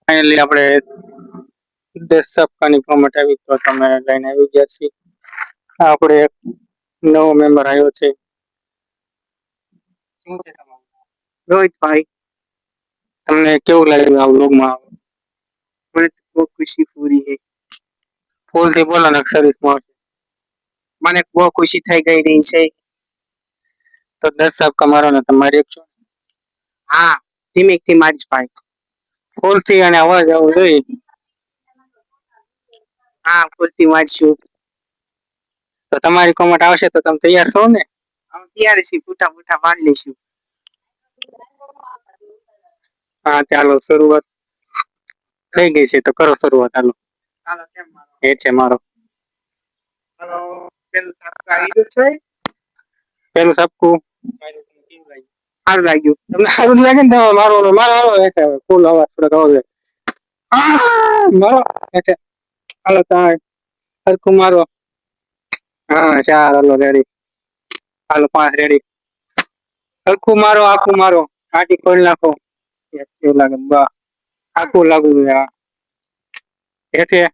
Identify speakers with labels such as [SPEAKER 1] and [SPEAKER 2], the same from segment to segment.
[SPEAKER 1] Finally આપણે 10 સપ્તાહની comment આવી તો તમે લઈને આવી ગયા છીએ. આપણે એક નવો મેમ્બર આવ્યો છે. શું છે તમારું? રોહિતભાઈ. તમને કેવું લાગ્યું આ વ્લોગમાં? મને તો બહુ ખુશી પૂરી છે. ફૂલથી બોલો ને સર્વિસમાં. મને બહુ ખુશી થઈ ગઈ રહી છે. તો 10 સપ્તાહ મારો ને તમારી એક છો. હા, ધીમેકથી મારીશ ભાઈ. ફૂલથી અને અવાજ આવવો જોઈએ. હા, ફૂલથી મારશું. તો તમારી કોમેન્ટ આવશે તો તમે તૈયાર છો ને? અમે તૈયાર છીએ, ફૂટા ફૂટા પાડી લઈશું. હા, ચાલો શરૂઆત થઈ ગઈ છે તો કરો શરૂઆત. હાલો હાલો કેમ મારો એ છે મારો. હાલો પેલું સપકા આવી ગયું છે. પેલું સપકું સારું લાગ્યું. તમને સારું લાગે ને મારો મારો એટલે ફૂલ અવાજ થોડોક આવશે. મારો એટલે હાલો તાય હરખું મારો. હા 4 હાલો રેડી. હાલો 5 રેડી. હરખું મારો આખું મારો આટી ખોલી નાખો. એવું લાગે બા આખું લાગુ છે. એથી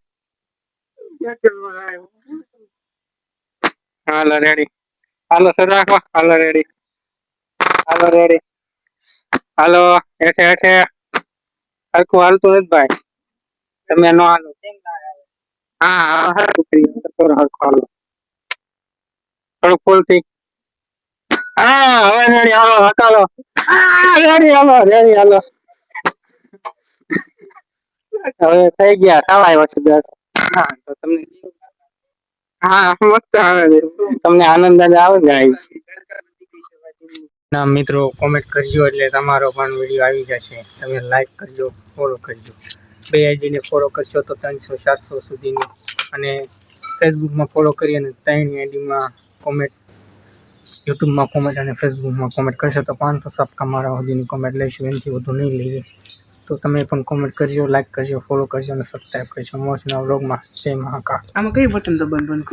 [SPEAKER 1] હાલો રેડી. હાલો સર રાખો. હાલો રેડી. હાલો રેડી. હાલો હેઠે હેઠે હરખું હાલતું નથી ભાઈ. તમે નો હાલો. હા હરખું હરખું હાલો. થોડું ફૂલથી. હા હવે રેડી હાલો હકાલો. રેડી હાલો રેડી હાલો. હવે થઈ ગયા થવા આવ્યો છે 10. હા તો તમને હા મસ્ત આવે તમને આનંદ આવે ગાઈસ. ના મિત્રો કોમેન્ટ કરજો એટલે તમારો પણ વિડીયો આવી જશે. તમે લાઈક કરજો, ફોલો કરજો. બે આઈડીને ફોલો કરશો તો 300-400 સુધીની અને ફેસબુકમાં ફોલો કરી અને 3 આઈડીમાં કોમેન્ટ, યુટ્યુબમાં કોમેન્ટ અને ફેસબુકમાં કોમેન્ટ કરશો તો 500 સબસ્ક્રાઇબ મારા સુધીની કોમેન્ટ લઈશું. એનાથી વધુ નહીં લઈએ. તો તમે પણ કોમેન્ટ કરજો, લાઈક કરજો, ફોલો કરજો અને સબસ્ક્રાઈબ કરજો. મોજના વ્લોગમાં જય મહાકાળ. આમાં કઈ બટન દબાવવાનું?